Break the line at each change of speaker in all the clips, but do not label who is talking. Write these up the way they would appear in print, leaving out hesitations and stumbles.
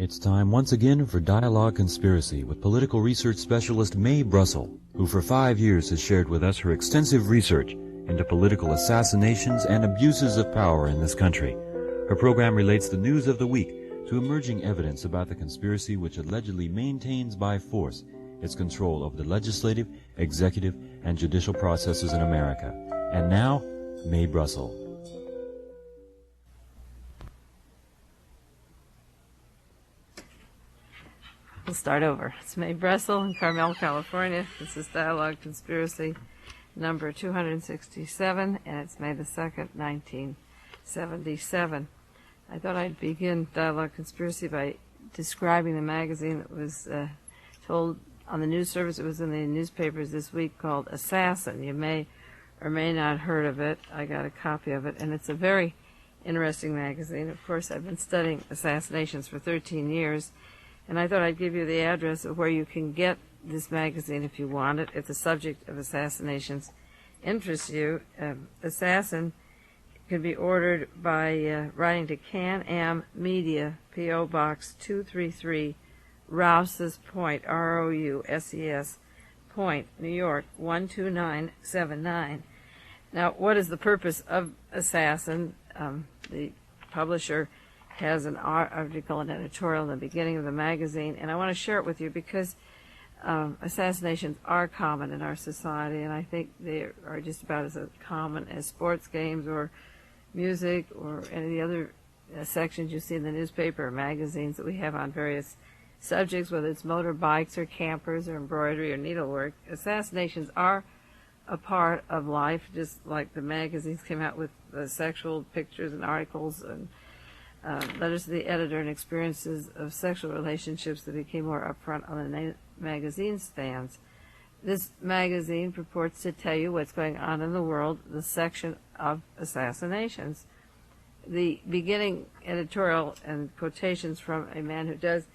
It's time once again for Dialogue Conspiracy with political research specialist Mae Brussell, who for 5 years has shared with us her extensive research into political assassinations and abuses of power in this country. Her program relates the news of the week to emerging evidence about the conspiracy which allegedly maintains by force its control over the legislative, executive, and judicial processes in America. And now, Mae Brussell.
We'll start over. It's Mae Brussell in Carmel, California. This is Dialogue Conspiracy number 267, and it's May the 2nd, 1977. I thought I'd begin Dialogue Conspiracy by describing the magazine that was told on the news service. It was in the newspapers this week, called Assassin. You may or may not have heard of it. I got a copy of it, and it's a very interesting magazine. Of course, I've been studying assassinations for 13 years, and I thought I'd give you the address of where you can get this magazine if you want it, if the subject of assassinations interests you. Assassin can be ordered by writing to Can-Am Media, P.O. Box 233, Rouses Point, R-O-U-S-E-S, Point, New York, 12979. Now, what is the purpose of Assassin? The publisher has an article, an editorial in the beginning of the magazine, and I want to share it with you because assassinations are common in our society, and I think they are just about as common as sports games or music or any of the other sections you see in the newspaper or magazines that we have on various subjects, whether it's motorbikes or campers or embroidery or needlework. Assassinations are a part of life, just like the magazines came out with sexual pictures and articles and letters to the editor and experiences of sexual relationships that became more upfront on the magazine stands. This magazine purports to tell you what's going on in the world, the section of assassinations. The beginning editorial and quotations from a man who does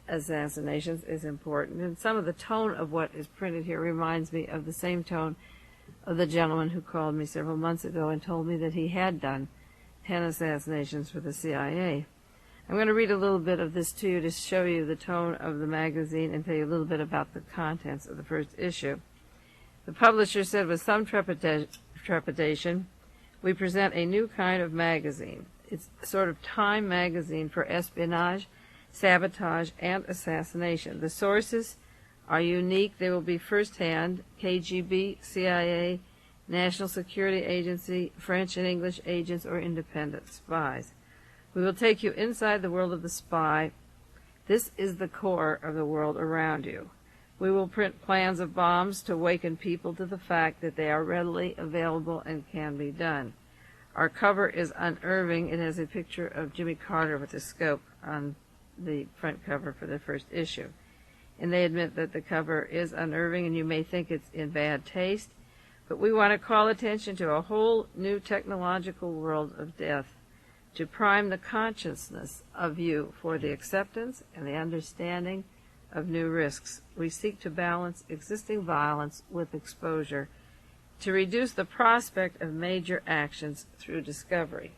assassinations is important, and some of the tone of what is printed here reminds me of the same tone of the gentleman who called me several months ago and told me that he had done 10 assassinations for the CIA. I'm going to read a little bit of this to you to show you the tone of the magazine and tell you a little bit about the contents of the first issue. The publisher said, with some trepidation, we present a new kind of magazine. It's a sort of Time magazine for espionage, sabotage, and assassination. The sources are unique. They will be first-hand: KGB, CIA, National Security Agency, French and English agents, or independent spies. We will take you inside the world of the spy. This is the core of the world around you. We will print plans of bombs to awaken people to the fact that they are readily available and can be done. Our cover is unnerving. It has a picture of Jimmy Carter with a scope on the front cover for the first issue. And they admit that the cover is unnerving, and you may think it's in bad taste, but we want to call attention to a whole new technological world of death, to prime the consciousness of you for the acceptance and the understanding of new risks. We seek to balance existing violence with exposure, to reduce the prospect of major actions through discovery.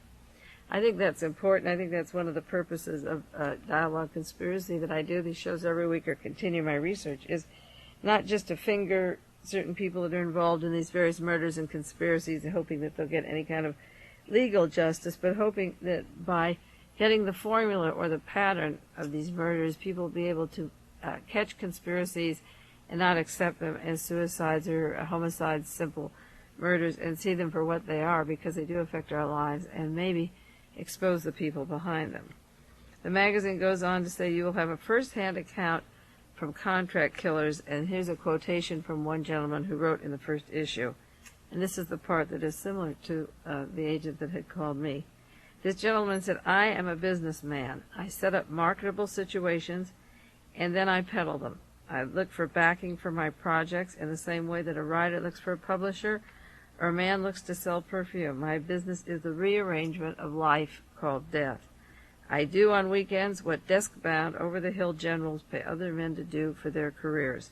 I think that's important. I think that's one of the purposes of Dialogue Conspiracy that I do these shows every week or continue my research, is not just to finger certain people that are involved in these various murders and conspiracies and hoping that they'll get any kind of legal justice, but hoping that by getting the formula or the pattern of these murders, people will be able to catch conspiracies and not accept them as suicides or homicides, simple murders, and see them for what they are, because they do affect our lives, and maybe expose the people behind them. The magazine goes on to say you will have a first-hand account from contract killers, and here's a quotation from one gentleman who wrote in the first issue, and this is the part that is similar to the agent that had called me. This gentleman said, I am a businessman. I set up marketable situations, and then I peddle them. I look for backing for my projects in the same way that a writer looks for a publisher or a man looks to sell perfume. My business is the rearrangement of life called death. I do on weekends what desk-bound, over-the-hill generals pay other men to do for their careers.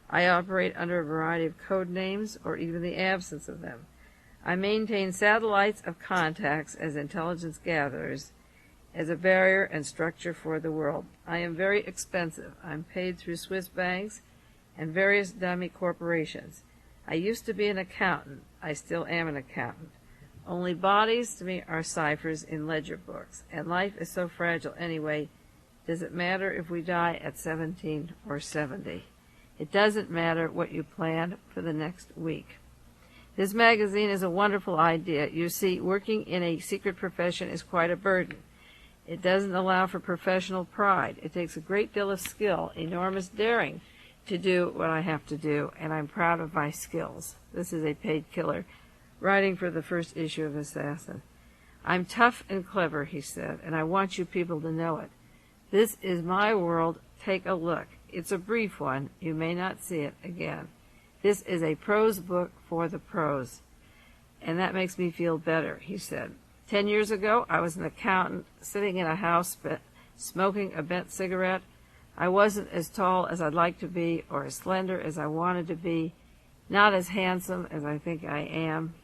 I operate under a variety of code names or even the absence of them. I maintain satellites of contacts as intelligence gatherers as a barrier and structure for the world. I am very expensive. I'm paid through Swiss banks and various dummy corporations. I used to be an accountant. I still am an accountant. Only bodies to me are ciphers in ledger books, and life is so fragile anyway. Does it matter if we die at 17 or 70? It doesn't matter what you plan for the next week. This magazine is a wonderful idea. You see, working in a secret profession is quite a burden. It doesn't allow for professional pride. It takes a great deal of skill, enormous daring, to do what I have to do, and I'm proud of my skills. This is a paid killer, writing for the first issue of Assassin. I'm tough and clever, he said, and I want you people to know it. This is my world. Take a look. It's a brief one. You may not see it again. This is a prose book for the pros, and that makes me feel better, he said. 10 years ago, I was an accountant sitting in a house smoking a bent cigarette. I wasn't as tall as I'd like to be or as slender as I wanted to be, not as handsome as I think I am.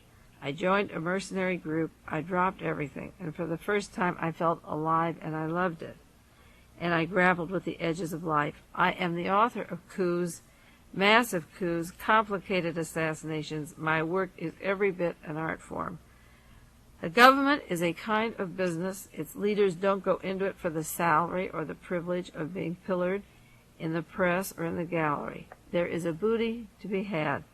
I joined a mercenary group. I dropped everything, and for the first time I felt alive, and I loved it. And I grappled with the edges of life. I am the author of coups, massive coups, complicated assassinations. My work is every bit an art form. The government is a kind of business. Its leaders don't go into it for the salary or the privilege of being pillared in the press or in the gallery. There is a booty to be had.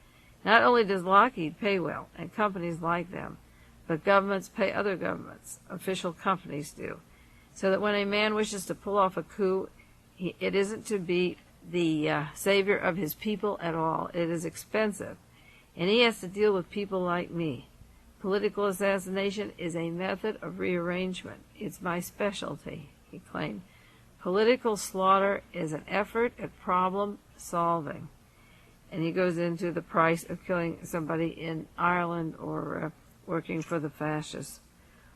Not only does Lockheed pay well, and companies like them, but governments pay other governments. Official companies do. So that when a man wishes to pull off a coup, it isn't to be the savior of his people at all. It is expensive, and he has to deal with people like me. Political assassination is a method of rearrangement. It's my specialty, he claimed. Political slaughter is an effort at problem solving. And he goes into the price of killing somebody in Ireland or working for the fascists.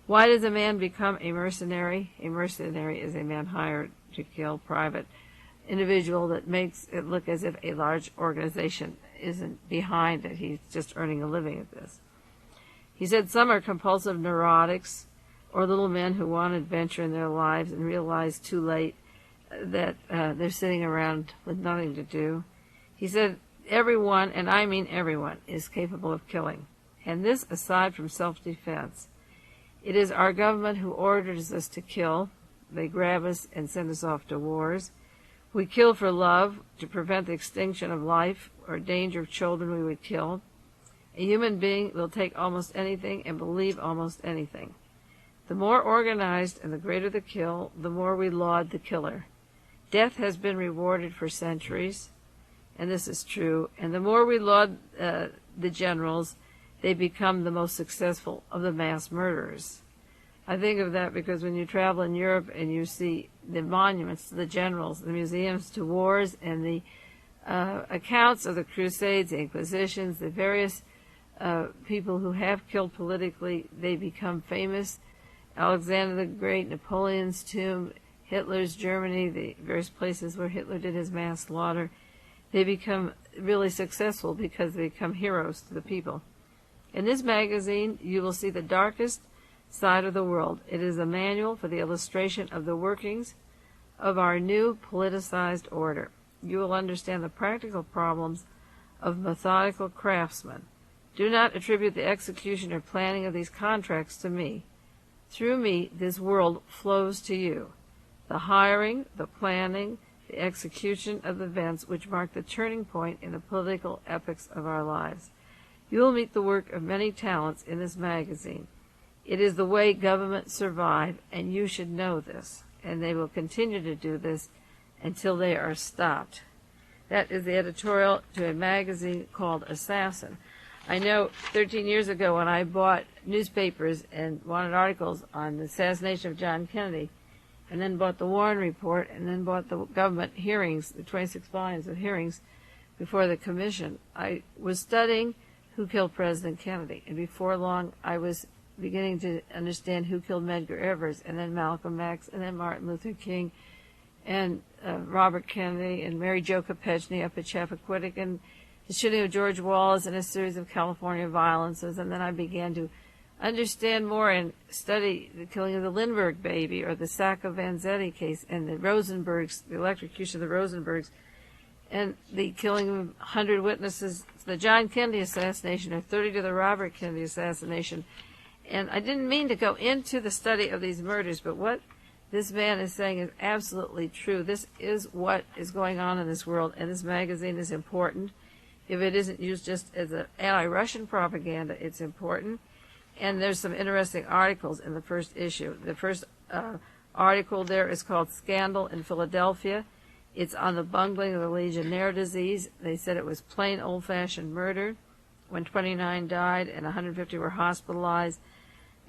Why does a man become a mercenary? A mercenary is a man hired to kill private individual that makes it look as if a large organization isn't behind it. He's just earning a living at this. He said some are compulsive neurotics or little men who want adventure in their lives and realize too late that they're sitting around with nothing to do. He said everyone, and I mean everyone, is capable of killing. And this aside from self-defense. It is our government who orders us to kill. They grab us and send us off to wars. We kill for love, to prevent the extinction of life or danger of children we would kill. A human being will take almost anything and believe almost anything. The more organized and the greater the kill, the more we laud the killer. Death has been rewarded for centuries, and this is true, and the more we laud the generals, they become the most successful of the mass murderers. I think of that because when you travel in Europe and you see the monuments to the generals, the museums to wars, and the accounts of the Crusades, the Inquisitions, the various people who have killed politically, they become famous. Alexander the Great, Napoleon's tomb, Hitler's Germany, the various places where Hitler did his mass slaughter, they become really successful because they become heroes to the people. In this magazine, you will see the darkest side of the world. It is a manual for the illustration of the workings of our new politicized order. You will understand the practical problems of methodical craftsmen. Do not attribute the execution or planning of these contracts to me. Through me, this world flows to you. The hiring, the planning, the execution of events which mark the turning point in the political epochs of our lives. You will meet the work of many talents in this magazine. It is the way governments survive, and you should know this, and they will continue to do this until they are stopped. That is the editorial to a magazine called Assassin. I know 13 years ago when I bought newspapers and wanted articles on the assassination of John Kennedy, and then bought the Warren Report, and then bought the government hearings, the 26 volumes of hearings before the commission, I was studying who killed President Kennedy. And before long, I was beginning to understand who killed Medgar Evers, and then Malcolm X, and then Martin Luther King, and Robert Kennedy, and Mary Jo Kopechne up at Chappaquiddick, and the shooting of George Wallace, and a series of California violences. And then I began to understand more and study the killing of the Lindbergh baby or the Sacco Vanzetti case and the Rosenbergs, the electrocution of the Rosenbergs, and the killing of 100 witnesses to the John Kennedy assassination or 30 to the Robert Kennedy assassination. And I didn't mean to go into the study of these murders, but what this man is saying is absolutely true. This is what is going on in this world, and this magazine is important. If it isn't used just as an anti-Russian propaganda, it's important. And there's some interesting articles in the first issue. The first article there is called Scandal in Philadelphia. It's on the bungling of the Legionnaire disease. They said it was plain old-fashioned murder when 29 died and 150 were hospitalized.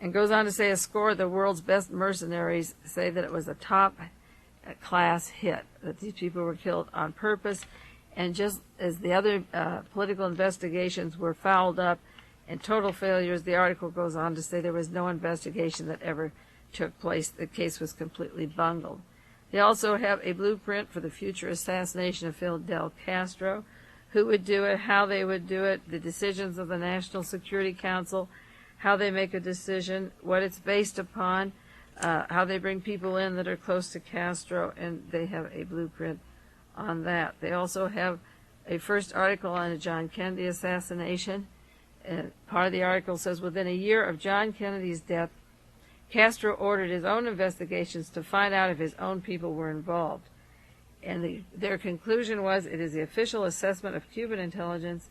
And goes on to say a score of the world's best mercenaries say that it was a top-class hit, that these people were killed on purpose. And just as the other political investigations were fouled up and total failures, the article goes on to say there was no investigation that ever took place. The case was completely bungled. They also have a blueprint for the future assassination of Fidel Castro, who would do it, how they would do it, the decisions of the National Security Council, how they make a decision, what it's based upon, how they bring people in that are close to Castro, and they have a blueprint on that. They also have a first article on the John Kennedy assassination. And part of the article says, within a year of John Kennedy's death, Castro ordered his own investigations to find out if his own people were involved. And their conclusion was, it is the official assessment of Cuban intelligence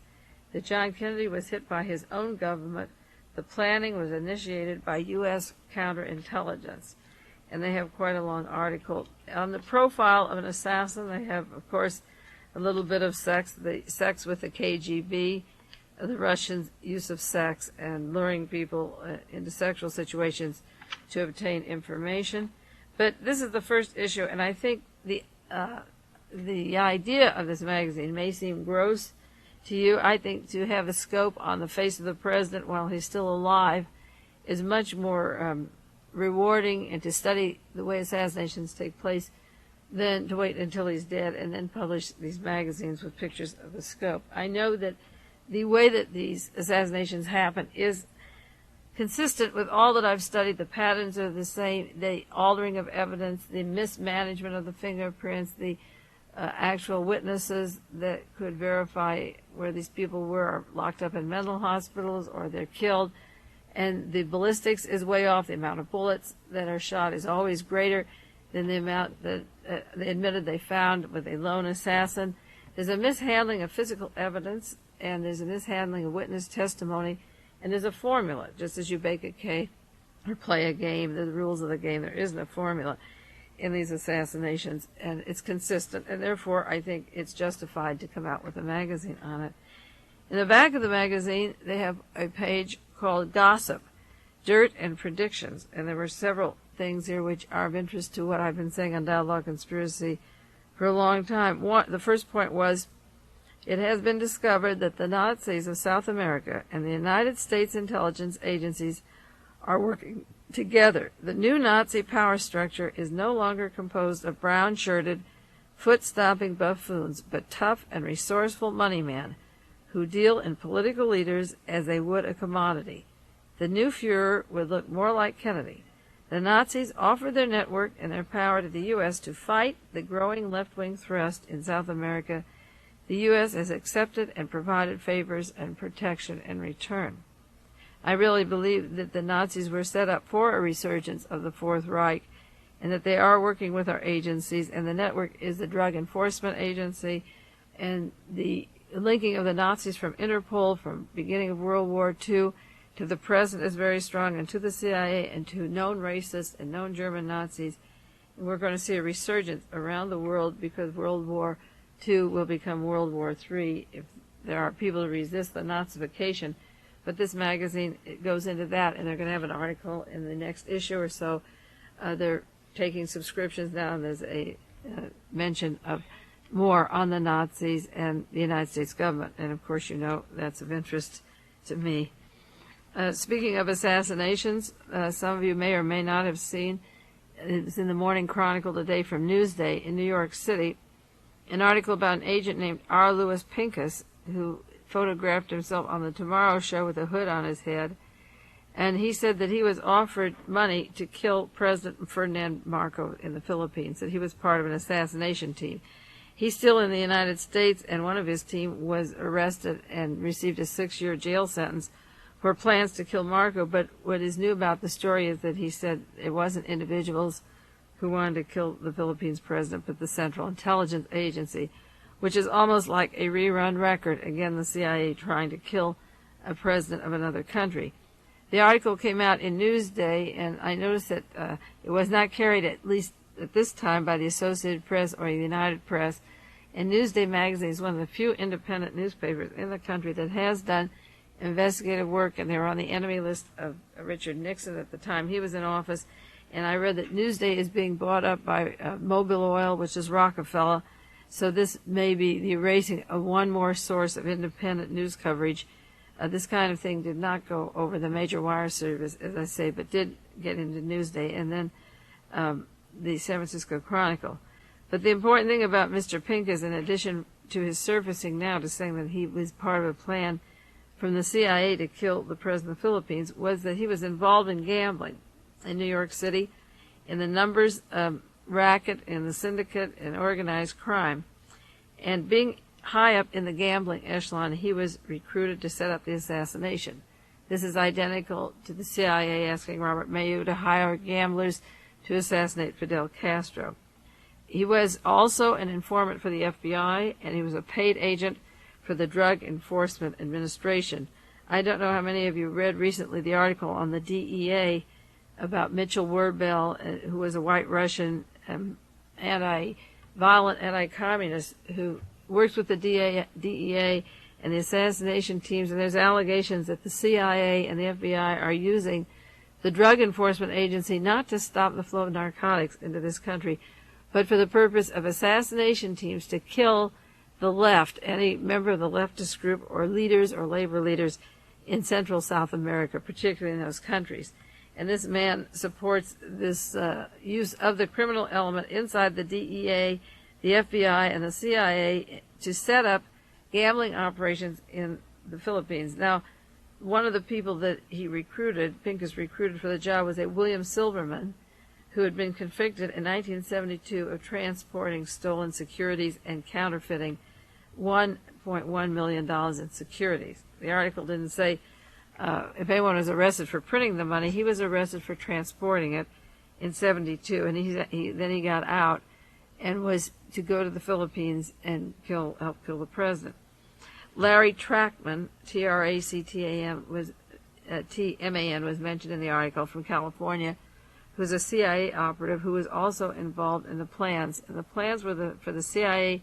that John Kennedy was hit by his own government. The planning was initiated by U.S. counterintelligence. And they have quite a long article. On the profile of an assassin, they have, of course, a little bit of sex with the KGB, the Russians' use of sex and luring people into sexual situations to obtain information. But this is the first issue, and I think the idea of this magazine may seem gross to you. I think to have a scope on the face of the president while he's still alive is much more rewarding, and to study the way assassinations take place than to wait until he's dead and then publish these magazines with pictures of the scope. I know that the way that these assassinations happen is consistent with all that I've studied. The patterns are the same, the altering of evidence, the mismanagement of the fingerprints, the actual witnesses that could verify where these people were are locked up in mental hospitals or they're killed. And the ballistics is way off. The amount of bullets that are shot is always greater than the amount that they admitted they found with a lone assassin. There's a mishandling of physical evidence, and there's a mishandling of witness testimony, and there's a formula. Just as you bake a cake or play a game, the rules of the game, there isn't a formula in these assassinations, and it's consistent, and therefore I think it's justified to come out with a magazine on it. In the back of the magazine, they have a page called Gossip, Dirt and Predictions, and there were several things here which are of interest to what I've been saying on Dialogue Conspiracy for a long time. The first point was, it has been discovered that the Nazis of South America and the United States intelligence agencies are working together. The new Nazi power structure is no longer composed of brown-shirted, foot-stomping buffoons, but tough and resourceful moneymen who deal in political leaders as they would a commodity. The new Fuhrer would look more like Kennedy. The Nazis offered their network and their power to the U.S. to fight the growing left-wing thrust in South America. The U.S. has accepted and provided favors and protection in return. I really believe that the Nazis were set up for a resurgence of the Fourth Reich, and that they are working with our agencies, and the network is the Drug Enforcement Agency, and the linking of the Nazis from Interpol from beginning of World War II to the present is very strong, and to the CIA and to known racists and known German Nazis. And we're going to see a resurgence around the world because World War II will become World War III if there are people who resist the Nazification. But this magazine, it goes into that, and they're going to have an article in the next issue or so. They're taking subscriptions now, and there's a mention of more on the Nazis and the United States government. And, of course, you know that's of interest to me. Speaking of assassinations, some of you may or may not have seen, it's in the Morning Chronicle today from Newsday in New York City, an article about an agent named R. Lewis Pincus who photographed himself on the Tomorrow Show with a hood on his head. And he said that he was offered money to kill President Ferdinand Marcos in the Philippines, that he was part of an assassination team. He's still in the United States, and one of his team was arrested and received a 6-year jail sentence for plans to kill Marcos. But what is new about the story is that he said it wasn't individuals who wanted to kill the Philippines president, but the Central Intelligence Agency, which is almost like a rerun record. Again, the CIA trying to kill a president of another country. The article came out in Newsday, and I noticed that it was not carried, at least at this time, by the Associated Press or the United Press. And Newsday magazine is one of the few independent newspapers in the country that has done investigative work, and they were on the enemy list of Richard Nixon at the time he was in office. And I read that Newsday is being bought up by Mobil Oil, which is Rockefeller. So this may be the erasing of one more source of independent news coverage. This kind of thing did not go over the major wire service, as I say, but did get into Newsday and then the San Francisco Chronicle. But the important thing about Mr. Pink is, in addition to his surfacing now to saying that he was part of a plan from the CIA to kill the president of the Philippines, was that he was involved in gambling in New York City, in the numbers racket, in the syndicate, and organized crime. And being high up in the gambling echelon, he was recruited to set up the assassination. This is identical to the CIA asking Robert Mayu to hire gamblers to assassinate Fidel Castro. He was also an informant for the FBI, and he was a paid agent for the Drug Enforcement Administration. I don't know how many of you read recently the article on the DEA about Mitchell Werbel, who was a white Russian violent anti-communist who works with the DEA and the assassination teams, and there's allegations that the CIA and the FBI are using the Drug Enforcement Agency not to stop the flow of narcotics into this country, but for the purpose of assassination teams to kill the left, any member of the leftist group or leaders or labor leaders in Central South America, particularly in those countries. And this man supports this use of the criminal element inside the DEA, the FBI, and the CIA to set up gambling operations in the Philippines. Now, one of the people that he recruited, Pincus recruited for the job, was a William Silverman, who had been convicted in 1972 of transporting stolen securities and counterfeiting $1.1 million in securities. The article didn't say if anyone was arrested for printing the money. He was arrested for transporting it in 72, and then he got out and was to go to the Philippines and help kill the president. Larry Trackman, T-R-A-C-T-A-M, T-M-A-N, was mentioned in the article, from California, who was a CIA operative who was also involved in the plans. And the plans were for the CIA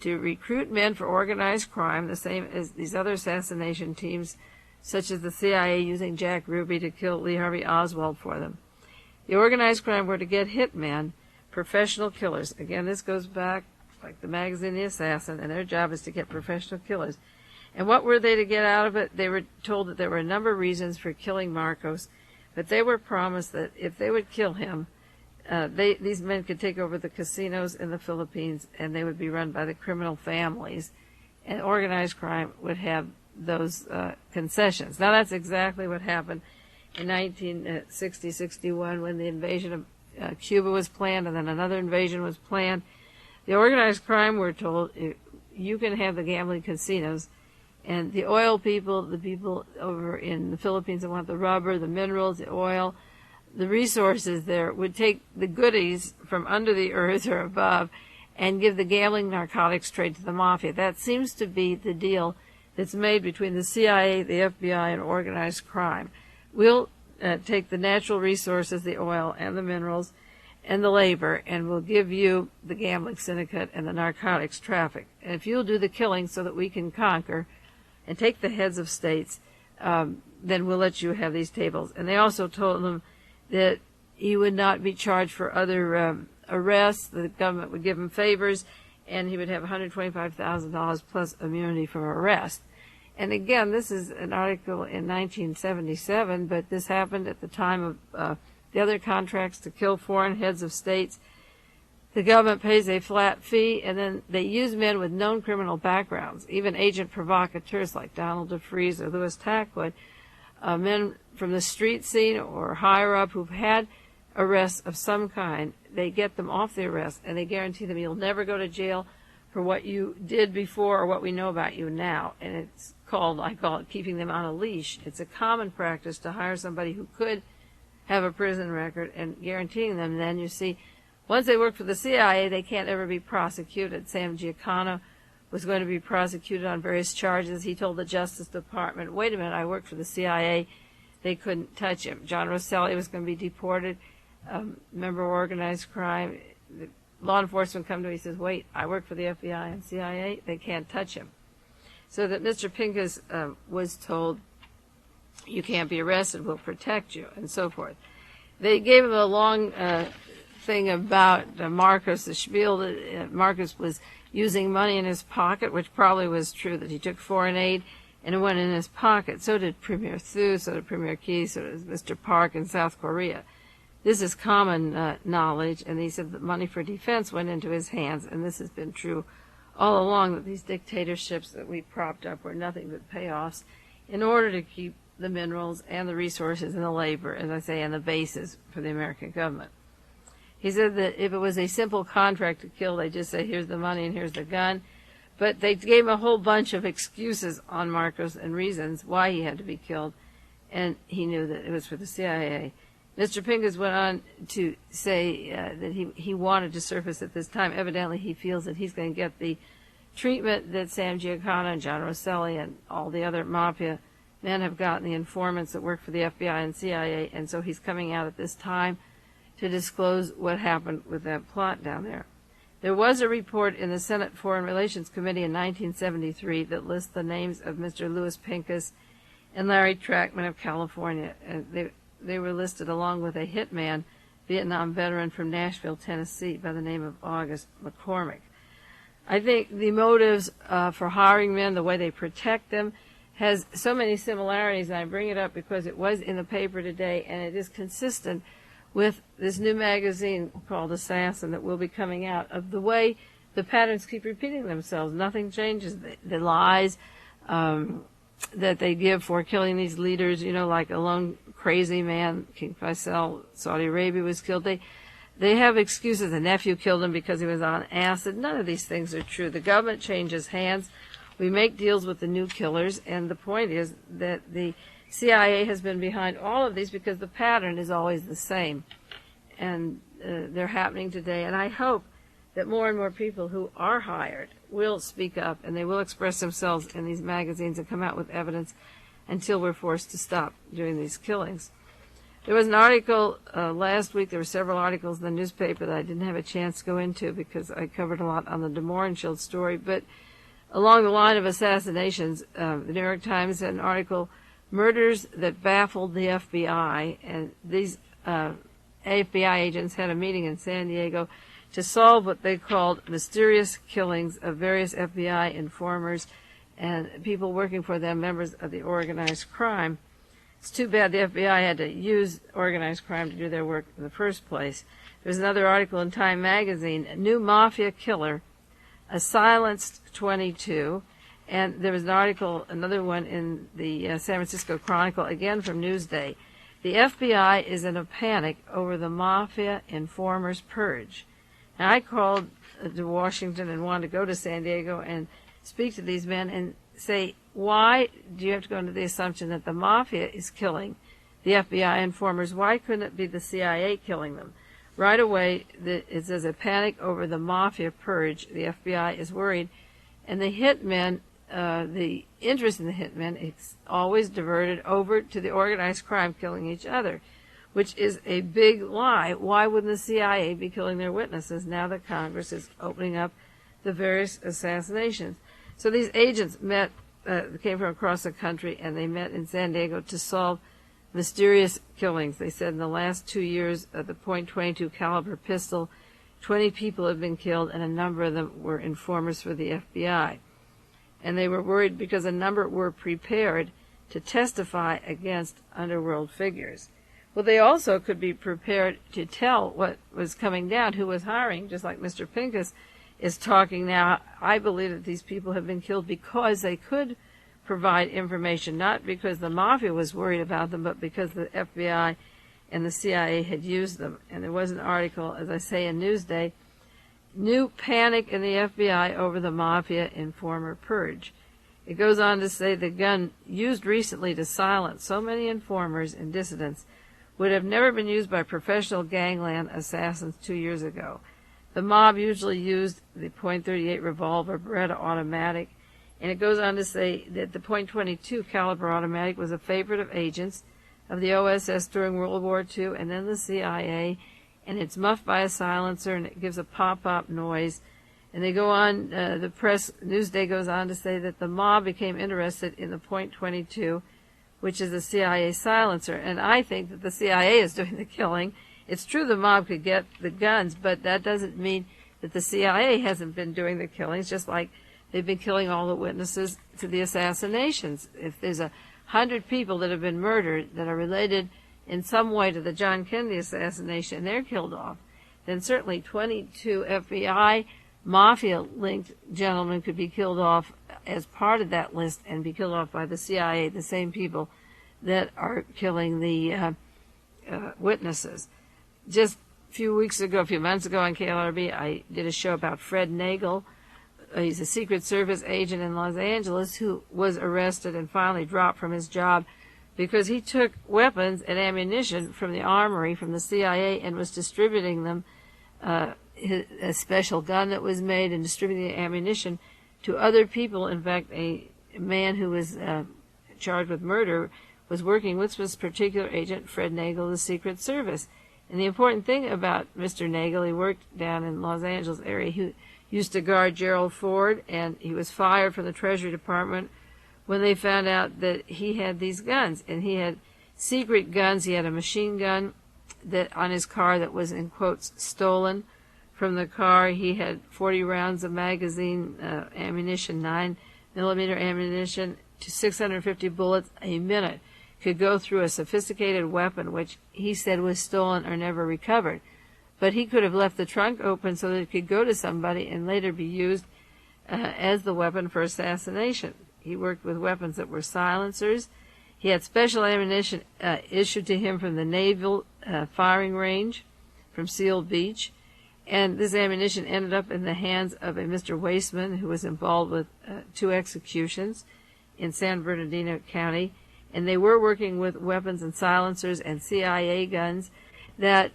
to recruit men for organized crime, the same as these other assassination teams, such as the CIA using Jack Ruby to kill Lee Harvey Oswald for them. The organized crime were to get hitmen, professional killers. Again, this goes back, like the magazine The Assassin, and their job is to get professional killers. And what were they to get out of it? They were told that there were a number of reasons for killing Marcos, but they were promised that if they would kill him, these men could take over the casinos in the Philippines, and they would be run by the criminal families, and organized crime would have those concessions. Now, that's exactly what happened in 1960-61 when the invasion of Cuba was planned, and then another invasion was planned. The organized crime were told, you can have the gambling casinos, and the oil people, the people over in the Philippines that want the rubber, the minerals, the oil, the resources there, would take the goodies from under the earth or above and give the gambling narcotics straight to the mafia. That seems to be the deal that's made between the CIA, the FBI, and organized crime. We'll take the natural resources, the oil and the minerals and the labor, and we'll give you the gambling syndicate and the narcotics traffic. And if you'll do the killing so that we can conquer and take the heads of states, then we'll let you have these tables. And they also told him that he would not be charged for other arrests. The government would give him favors, and he would have $125,000 plus immunity from arrest. And again, this is an article in 1977, but this happened at the time of the other contracts to kill foreign heads of states. The government pays a flat fee, and then they use men with known criminal backgrounds, even agent provocateurs like Donald DeFreeze or Louis Tackwood, men from the street scene or higher up who've had arrests of some kind. They get them off the arrest, and they guarantee them you'll never go to jail for what you did before or what we know about you now. And it's called, I call it, keeping them on a leash. It's a common practice to hire somebody who could have a prison record and guaranteeing them. Then you see, once they work for the CIA, they can't ever be prosecuted. Sam Giancana was going to be prosecuted on various charges. He told the Justice Department, wait a minute, I work for the CIA. They couldn't touch him. John Rosselli was going to be deported. Member of organized crime. The law enforcement come to him, he says, wait, I work for the FBI and CIA. They can't touch him. So that Mr. Pincus was told, you can't be arrested, we'll protect you, and so forth. They gave him a long thing about Marcos, the spiel that Marcos was using money in his pocket, which probably was true, that he took foreign aid and it went in his pocket. So did Premier Thu, so did Premier Key, so did Mr. Park in South Korea. This is common knowledge, and he said that money for defense went into his hands, and this has been true all along, that these dictatorships that we propped up were nothing but payoffs in order to keep the minerals and the resources and the labor, as I say, and the bases for the American government. He said that if it was a simple contract to kill, they just say, here's the money and here's the gun. But they gave him a whole bunch of excuses on Marcos and reasons why he had to be killed, and he knew that it was for the CIA. Mr. Pincus went on to say that he wanted to surface at this time. Evidently, he feels that he's going to get the treatment that Sam Giancana and John Rosselli and all the other mafia men have gotten, the informants that work for the FBI and CIA, and so he's coming out at this time to disclose what happened with that plot down there. There was a report in the Senate Foreign Relations Committee in 1973 that lists the names of Mr. Louis Pincus and Larry Trackman of California. They were listed along with a hitman, Vietnam veteran from Nashville, Tennessee, by the name of August McCormick. I think the motives for hiring men, the way they protect them, has so many similarities, and I bring it up because it was in the paper today, and it is consistent with this new magazine called Assassin that will be coming out, of the way the patterns keep repeating themselves. Nothing changes. The lies that they give for killing these leaders, you know, like a lone crazy man, King Faisal, Saudi Arabia was killed. They have excuses. The nephew killed him because he was on acid. None of these things are true. The government changes hands. We make deals with the new killers, and the point is that the CIA has been behind all of these because the pattern is always the same. And they're happening today. And I hope that more and more people who are hired will speak up, and they will express themselves in these magazines and come out with evidence until we're forced to stop doing these killings. There was an article last week. There were several articles in the newspaper that I didn't have a chance to go into because I covered a lot on the de Mohrenschildt story. But along the line of assassinations, the New York Times had an article, Murders That Baffled the FBI. And these FBI agents had a meeting in San Diego to solve what they called mysterious killings of various FBI informers and people working for them, members of the organized crime. It's too bad the FBI had to use organized crime to do their work in the first place. There's another article in Time magazine, a new mafia killer, a silenced 22. And there was an article, another one in the San Francisco Chronicle, again from Newsday. The FBI is in a panic over the mafia informers purge. Now, I called to Washington and wanted to go to San Diego and speak to these men and say, why do you have to go into the assumption that the mafia is killing the FBI informers? Why couldn't it be the CIA killing them? Right away, it says a panic over the mafia purge. The FBI is worried. And the hitmen, the interest in the hitmen is always diverted over to the organized crime killing each other, which is a big lie. Why wouldn't the CIA be killing their witnesses now that Congress is opening up the various assassinations? So these agents met, came from across the country, and they met in San Diego to solve mysterious killings. They said in the last 2 years of the .22 caliber pistol, 20 people have been killed, and a number of them were informers for the FBI. And they were worried because a number were prepared to testify against underworld figures. Well, they also could be prepared to tell what was coming down, who was hiring, just like Mr. Pincus is talking now. I believe that these people have been killed because they could provide information, not because the mafia was worried about them, but because the FBI and the CIA had used them. And there was an article, as I say, in Newsday, "New Panic in the FBI over the Mafia Informer Purge." It goes on to say the gun used recently to silence so many informers and dissidents would have never been used by professional gangland assassins 2 years ago. The mob usually used the .38 revolver Beretta automatic, and it goes on to say that the .22 caliber automatic was a favorite of agents of the OSS during World War II and then the CIA, and it's muffed by a silencer and it gives a pop-up noise. And they go on, the press, Newsday goes on to say that the mob became interested in the .22, which is a CIA silencer. And I think that the CIA is doing the killing. It's true the mob could get the guns, but that doesn't mean that the CIA hasn't been doing the killings, just like they've been killing all the witnesses to the assassinations. If there's 100 people that have been murdered that are related in some way to the John Kennedy assassination, they're killed off, then certainly 22 FBI mafia-linked gentlemen could be killed off as part of that list and be killed off by the CIA, the same people that are killing the witnesses. Just a few months ago on KLRB, I did a show about Fred Nagel. He's a Secret Service agent in Los Angeles who was arrested and finally dropped from his job because he took weapons and ammunition from the armory, from the CIA, and was distributing them, a special gun that was made, and distributing the ammunition to other people. In fact, a man who was charged with murder was working with this particular agent, Fred Nagel, of the Secret Service. And the important thing about Mr. Nagel, he worked down in Los Angeles area. He used to guard Gerald Ford, and he was fired from the Treasury Department when they found out that he had these guns. And he had secret guns. He had a machine gun that on his car that was, in quotes, stolen from the car. He had 40 rounds of magazine ammunition, 9mm ammunition, to 650 bullets a minute. Could go through a sophisticated weapon, which he said was stolen or never recovered. But he could have left the trunk open so that it could go to somebody and later be used as the weapon for assassination. He worked with weapons that were silencers. He had special ammunition issued to him from the Naval firing range from Seal Beach. And this ammunition ended up in the hands of a Mr. Wasteman, who was involved with 2 executions in San Bernardino County. And they were working with weapons and silencers and CIA guns that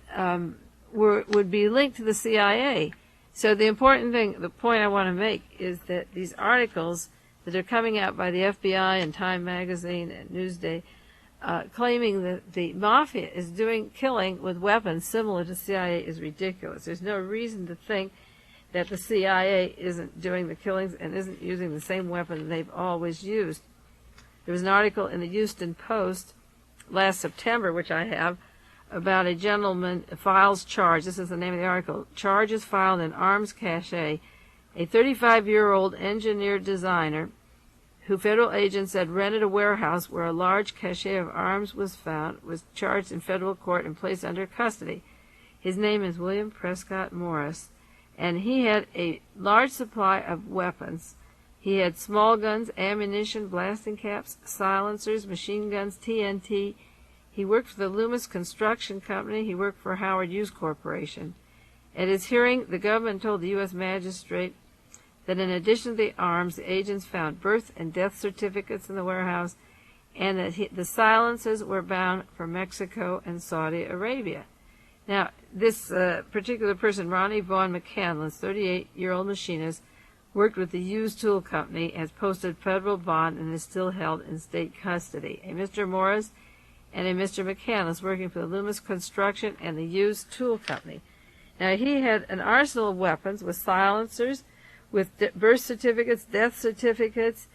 would be linked to the CIA. So the important thing, the point I want to make, is that these articles that are coming out by the FBI and Time Magazine and Newsday claiming that the mafia is doing killing with weapons similar to CIA is ridiculous. There's no reason to think that the CIA isn't doing the killings and isn't using the same weapon they've always used. There was an article in the Houston Post last September, which I have, about a gentleman files charge. This is the name of the article. Charges filed in arms cache. A 35-year-old engineer designer who federal agents had rented a warehouse where a large cache of arms was found, was charged in federal court and placed under custody. His name is William Prescott Morris, and he had a large supply of weapons. He had small guns, ammunition, blasting caps, silencers, machine guns, TNT. He worked for the Loomis Construction Company. He worked for Howard Hughes Corporation. At his hearing, the government told the U.S. magistrate that in addition to the arms, the agents found birth and death certificates in the warehouse, and that the silencers were bound for Mexico and Saudi Arabia. Now, this particular person, Ronnie Vaughn McCandless, 38-year-old machinist, worked with the Hughes Tool Company, has posted federal bond, and is still held in state custody. A Mr. Morris and a Mr. McCandless working for the Loomis Construction and the Hughes Tool Company. Now, he had an arsenal of weapons with silencers, with birth certificates, death certificates,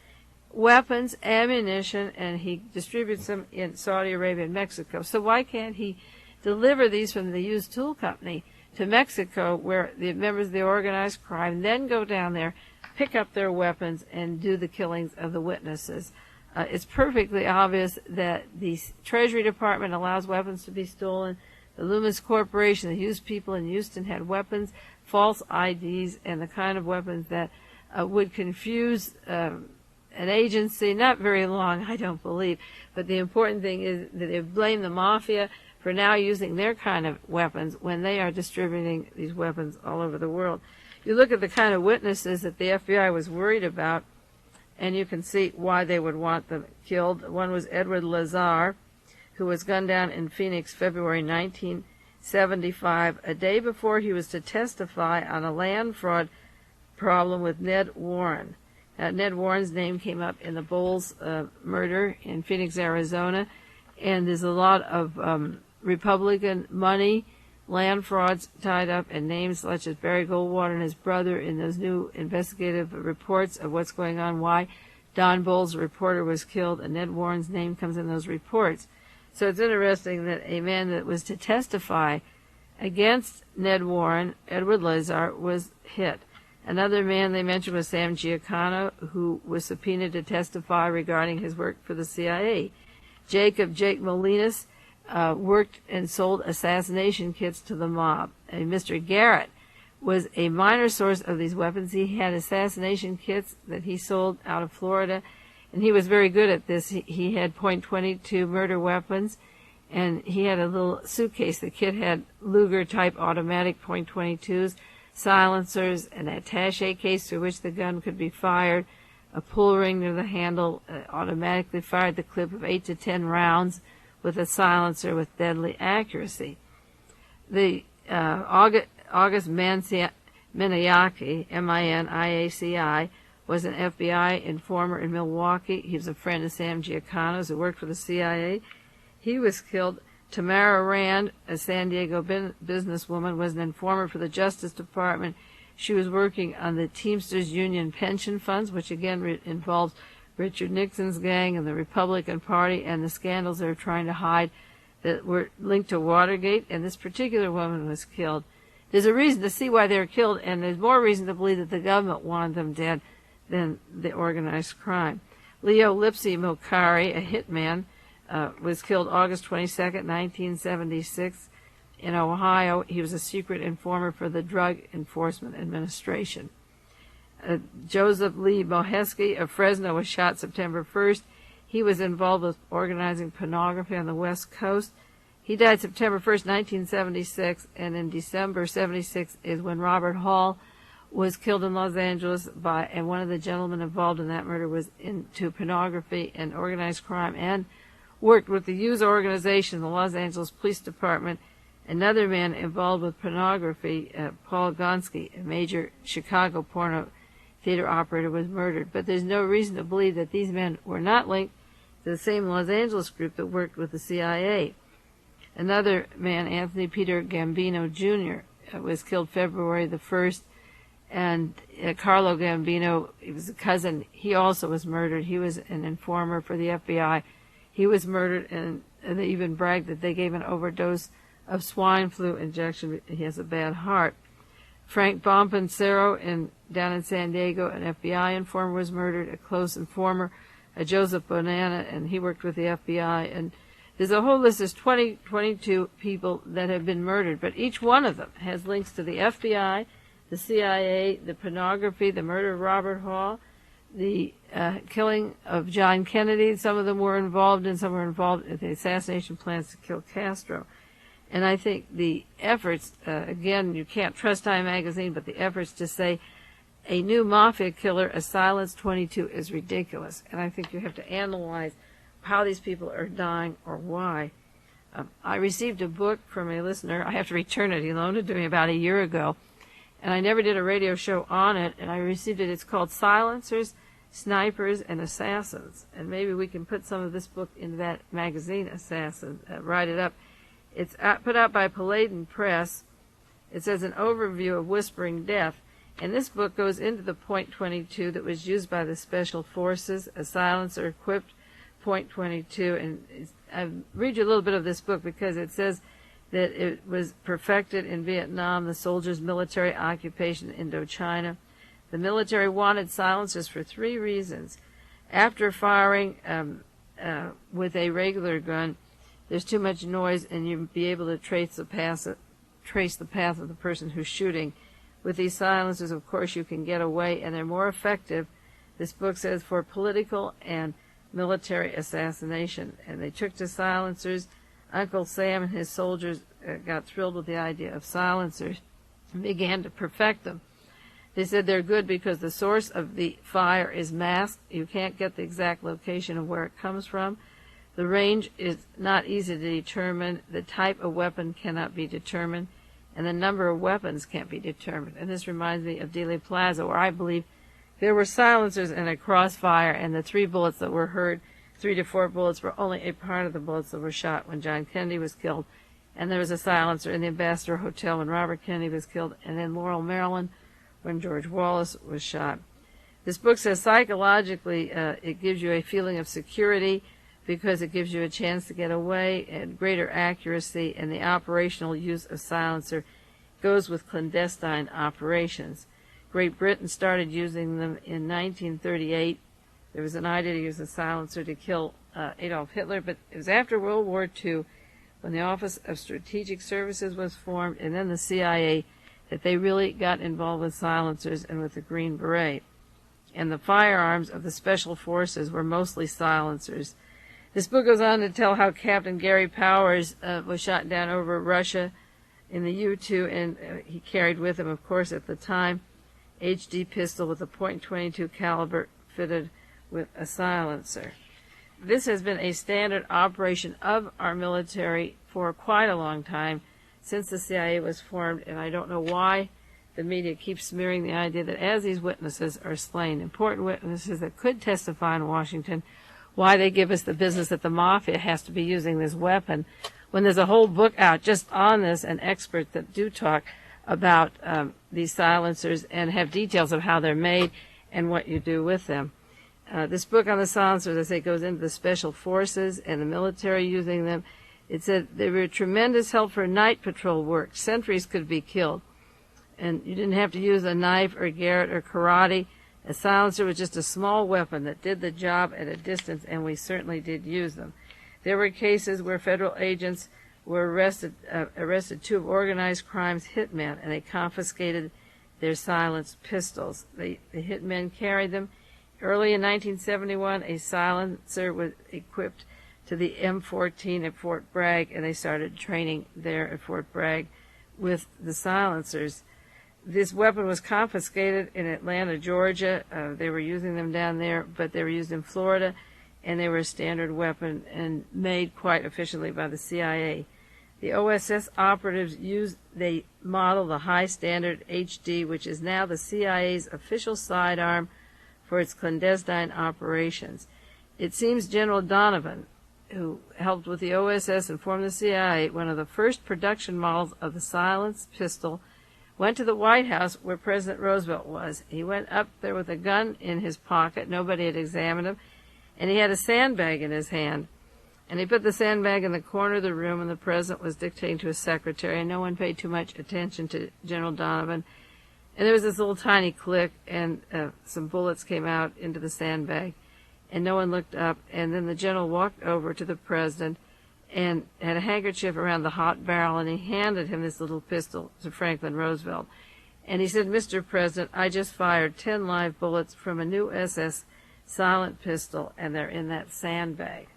weapons, ammunition, and he distributes them in Saudi Arabia and Mexico. So why can't he deliver these from the Hughes Tool Company to Mexico, where the members of the organized crime then go down there, pick up their weapons, and do the killings of the witnesses? It's perfectly obvious that the Treasury Department allows weapons to be stolen. The Loomis Corporation, the Hughes people in Houston, had weapons, false IDs, and the kind of weapons that would confuse an agency, not very long, I don't believe, but the important thing is that they blame the mafia for now using their kind of weapons when they are distributing these weapons all over the world. You look at the kind of witnesses that the FBI was worried about, and you can see why they would want them killed. One was Edward Lazar, who was gunned down in Phoenix, February 1975, a day before he was to testify on a land fraud problem with Ned Warren. Ned Warren's name came up in the Bowles murder in Phoenix, Arizona, and there's a lot of Republican money, land frauds tied up in names such as Barry Goldwater and his brother in those new investigative reports of what's going on, why Don Bowles, a reporter, was killed, and Ned Warren's name comes in those reports. So it's interesting that a man that was to testify against Ned Warren, Edward Lazar, was hit. Another man they mentioned was Sam Giancana, who was subpoenaed to testify regarding his work for the CIA. Jake Molinas worked and sold assassination kits to the mob. And Mr. Garrett was a minor source of these weapons. He had assassination kits that he sold out of Florida, and he was very good at this. He had .22 murder weapons, and he had a little suitcase. The kit had Luger-type automatic .22s, silencers, an attaché case through which the gun could be fired, a pull ring near the handle, automatically fired the clip of 8 to 10 rounds with a silencer with deadly accuracy. The August Miniaki, M-I-N-I-A-C-I, was an FBI informer in Milwaukee. He was a friend of Sam Giancana's who worked for the CIA. He was killed. Tamara Rand, a San Diego businesswoman, was an informer for the Justice Department. She was working on the Teamsters Union pension funds, which again involves Richard Nixon's gang and the Republican Party and the scandals they were trying to hide that were linked to Watergate, and this particular woman was killed. There's a reason to see why they were killed, and there's more reason to believe that the government wanted them dead than the organized crime. Leo Lipsy Mokari, a hitman, was killed August 22nd, 1976 in Ohio. He was a secret informer for the Drug Enforcement Administration. Joseph Lee Moheski of Fresno was shot September 1st. He was involved with organizing pornography on the West Coast. He died September 1st, 1976, and in December 76 is when Robert Hall was killed in Los Angeles and one of the gentlemen involved in that murder was into pornography and organized crime and worked with the Hughes organization, the Los Angeles Police Department. Another man involved with pornography, Paul Gonski, a major Chicago porno theater operator, was murdered. But there's no reason to believe that these men were not linked to the same Los Angeles group that worked with the CIA. Another man, Anthony Peter Gambino Jr., was killed February the 1st, and Carlo Gambino, he was a cousin, he also was murdered. He was an informer for the FBI. He was murdered, and they even bragged that they gave an overdose of swine flu injection. He has a bad heart. Frank Bompancero down in San Diego, an FBI informer, was murdered, a close informer, Joseph Bonanna, and he worked with the FBI. And there's a whole list. There's 22 people that have been murdered, but each one of them has links to the FBI, the CIA, the pornography, the murder of Robert Hall, the killing of John Kennedy. Some of them were involved, and some were involved in the assassination plans to kill Castro. And I think the efforts, again, you can't trust Time magazine, but the efforts to say a new mafia killer, a silenced 22, is ridiculous. And I think you have to analyze how these people are dying or why. I received a book from a listener. I have to return it. He loaned it to me about a year ago, and I never did a radio show on it, and I received it. It's called Silencers, Snipers, and Assassins. And maybe we can put some of this book in that magazine, Assassin, write it up. It's put out by Palladian Press. It says an overview of Whispering Death. And this book goes into the .22 that was used by the Special Forces, a silencer-equipped .22. And I'll read you a little bit of this book because it says that it was perfected in Vietnam, the soldiers' military occupation in Indochina. The military wanted silencers for 3 reasons. After firing with a regular gun, there's too much noise, and you'll be able to trace the path of the person who's shooting. With these silencers, of course, you can get away, and they're more effective This book says for political and military assassination. And they took to silencers. Uncle Sam and his soldiers got thrilled with the idea of silencers and began to perfect them. They said they're good because the source of the fire is masked. You can't get the exact location of where it comes from. The range is not easy to determine. The type of weapon cannot be determined. And the number of weapons can't be determined. And this reminds me of Dealey Plaza, where I believe there were silencers and a crossfire, and the 3 bullets that were heard, 3 to 4 bullets, were only a part of the bullets that were shot when John Kennedy was killed. And there was a silencer in the Ambassador Hotel when Robert Kennedy was killed, and in Laurel, Maryland, when George Wallace was shot. This book says psychologically it gives you a feeling of security because it gives you a chance to get away, and greater accuracy, and the operational use of silencer goes with clandestine operations. Great Britain started using them in 1938. There was an idea to use a silencer to kill Adolf Hitler, but it was after World War II, when the Office of Strategic Services was formed, and then the CIA, that they really got involved with silencers and with the Green Beret. And the firearms of the Special Forces were mostly silencers. This book goes on to tell how Captain Gary Powers was shot down over Russia in the U-2, and he carried with him, of course, at the time, HD pistol with a .22 caliber fitted with a silencer. This has been a standard operation of our military for quite a long time, since the CIA was formed, and I don't know why the media keeps smearing the idea that as these witnesses are slain, important witnesses that could testify in Washington, why they give us the business that the mafia has to be using this weapon, when there's a whole book out just on this, and experts that do talk about these silencers and have details of how they're made and what you do with them. This book on the silencers, as I say, goes into the special forces and the military using them. It said they were a tremendous help for night patrol work. Sentries could be killed. And you didn't have to use a knife or garrote or karate. A silencer was just a small weapon that did the job at a distance, and we certainly did use them. There were cases where federal agents were arrested 2 of organized crime's hitmen, and they confiscated their silenced pistols. The hitmen carried them. Early in 1971, a silencer was equipped to the M14 at Fort Bragg, and they started training there at Fort Bragg with the silencers. This weapon was confiscated in Atlanta, Georgia. They were using them down there, but they were used in Florida, and they were a standard weapon and made quite efficiently by the CIA. The OSS operatives they model the high standard HD, which is now the CIA's official sidearm for its clandestine operations. It seems General Donovan, who helped with the OSS and formed the CIA, one of the first production models of the silenced pistol, went to the White House where President Roosevelt was. He went up there with a gun in his pocket. Nobody had examined him. And he had a sandbag in his hand. And he put the sandbag in the corner of the room, and the president was dictating to his secretary, and no one paid too much attention to General Donovan. And there was this little tiny click, and some bullets came out into the sandbag, and no one looked up. And then the general walked over to the president and had a handkerchief around the hot barrel, and he handed him this little pistol to Franklin Roosevelt. And he said, "Mr. President, I just fired 10 live bullets from a new SS silent pistol, and they're in that sandbag."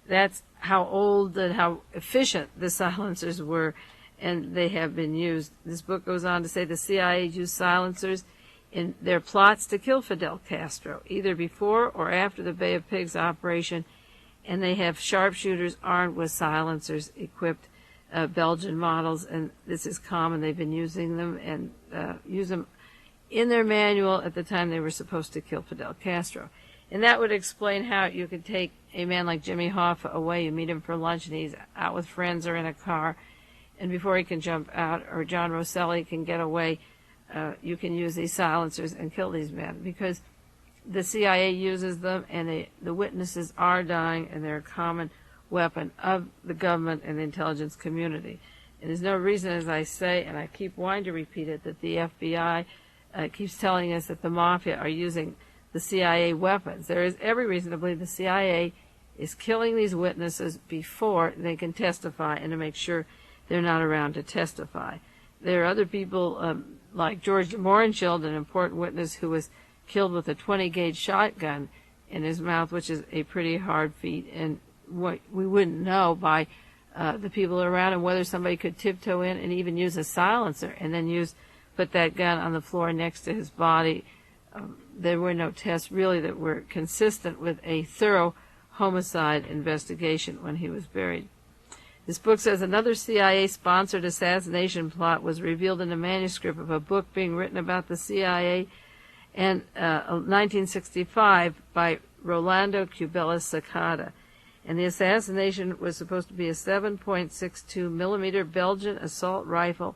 That's how old and how efficient the silencers were, and they have been used. This book goes on to say the CIA used silencers in their plots to kill Fidel Castro, either before or after the Bay of Pigs operation, and they have sharpshooters armed with silencers equipped, Belgian models, and this is common. They've been using them and use them in their manual at the time they were supposed to kill Fidel Castro. And that would explain how you could take a man like Jimmy Hoffa away. You meet him for lunch, and he's out with friends or in a car, and before he can jump out, or John Rosselli can get away, you can use these silencers and kill these men, because the CIA uses them, and the witnesses are dying, and they're a common weapon of the government and the intelligence community. And there's no reason, as I say, and I keep wanting to repeat it, that the FBI keeps telling us that the mafia are using the CIA weapons. There is every reason to believe the CIA is killing these witnesses before they can testify, and to make sure they're not around to testify. There are other people like George de Mohrenschildt, an important witness who was killed with a 20-gauge shotgun in his mouth, which is a pretty hard feat. And what we wouldn't know by the people around him whether somebody could tiptoe in and even use a silencer and then put that gun on the floor next to his body. There were no tests really that were consistent with a thorough homicide investigation when he was buried. This book says another CIA-sponsored assassination plot was revealed in a manuscript of a book being written about the CIA in 1965 by Rolando Cubella Sacada. And the assassination was supposed to be a 7.62 millimeter Belgian assault rifle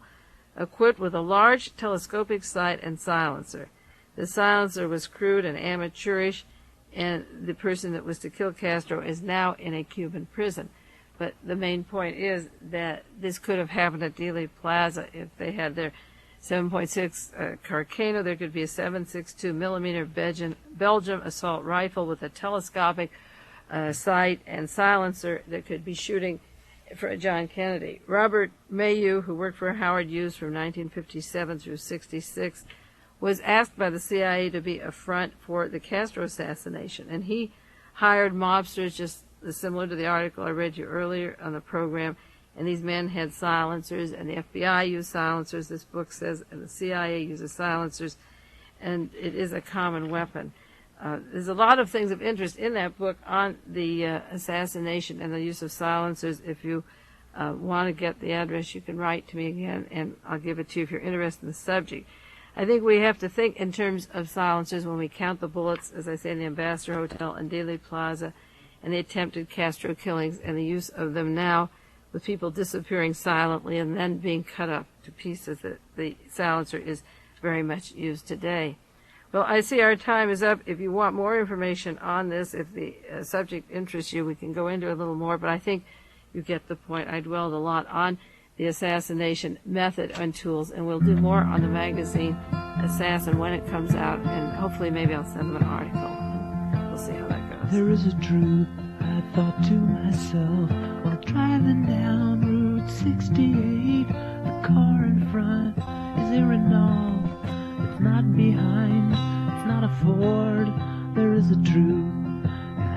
equipped with a large telescopic sight and silencer. The silencer was crude and amateurish, and the person that was to kill Castro is now in a Cuban prison. But the main point is that this could have happened at Dealey Plaza if they had their 7.6 Carcano. There could be a 7.62 millimeter Belgium assault rifle with a telescopic sight and silencer that could be shooting for John Kennedy. Robert Mayu, who worked for Howard Hughes from 1957 through 66, was asked by the CIA to be a front for the Castro assassination, and he hired mobsters just similar to the article I read you earlier on the program, and these men had silencers, and the FBI used silencers, this book says, and the CIA uses silencers, and it is a common weapon. There's a lot of things of interest in that book on the assassination and the use of silencers. If you want to get the address, you can write to me again, and I'll give it to you if you're interested in the subject. I think we have to think in terms of silencers when we count the bullets, as I say, in the Ambassador Hotel and Dealey Plaza, and the attempted Castro killings, and the use of them now with people disappearing silently and then being cut up to pieces. The silencer is very much used today. Well, I see our time is up. If you want more information on this, if the subject interests you, we can go into a little more, but I think you get the point. I dwelled a lot on the assassination method and tools, and we'll do more on the magazine Assassin when it comes out, and hopefully maybe I'll send them an article. We'll see how that goes.
There is a truth, I thought to myself, while driving down Route 68. The car in front is a Renault. It's not behind, it's not a Ford. There is a truth in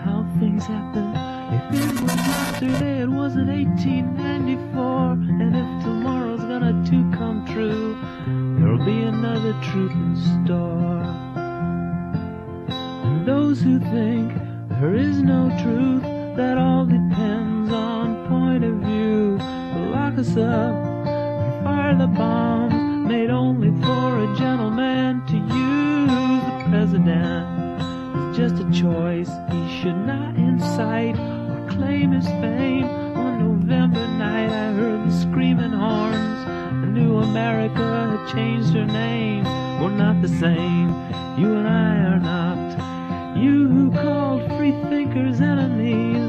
how things happen. If it was yesterday, it wasn't 1894. And if tomorrow's gonna too come true, there'll be another truth in store. And those who think there is no truth, that all depends on point of view, will lock us up and fire the bombs made only for a gentleman to use. The president is just a choice. He should not incite or claim his fame. One November night I heard the screaming horns. A new America had changed her name. We're not the same, you and I are not. You who called free thinkers enemies,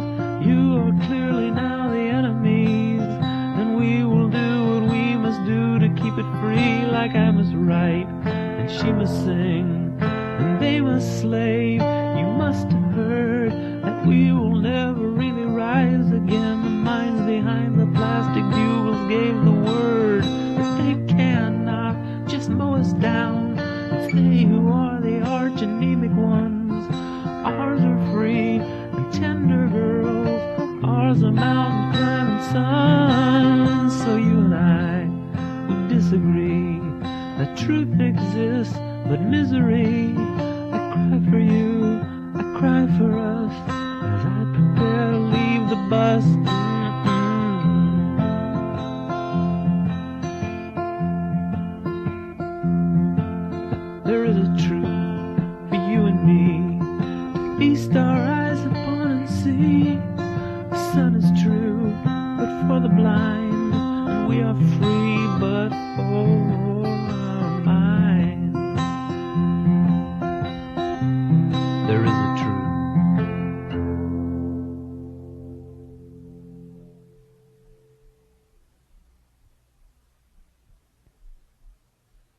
you are clearly now the enemies. And we will do what we must do to keep it free, like I must write and she must sing and they must slave. You must have heard that we will never really rise again. The minds behind the plastic bugles gave the word that they cannot just mow us down. It's they who are the arch anemic ones. Ours are free and tender girls. Ours are mountain climbing sons. So you and I who disagree, that truth exists but misery. I cry for you, I cry for us, as I prepare to leave the bus. There is a truth for you and me, to feast our eyes upon and see.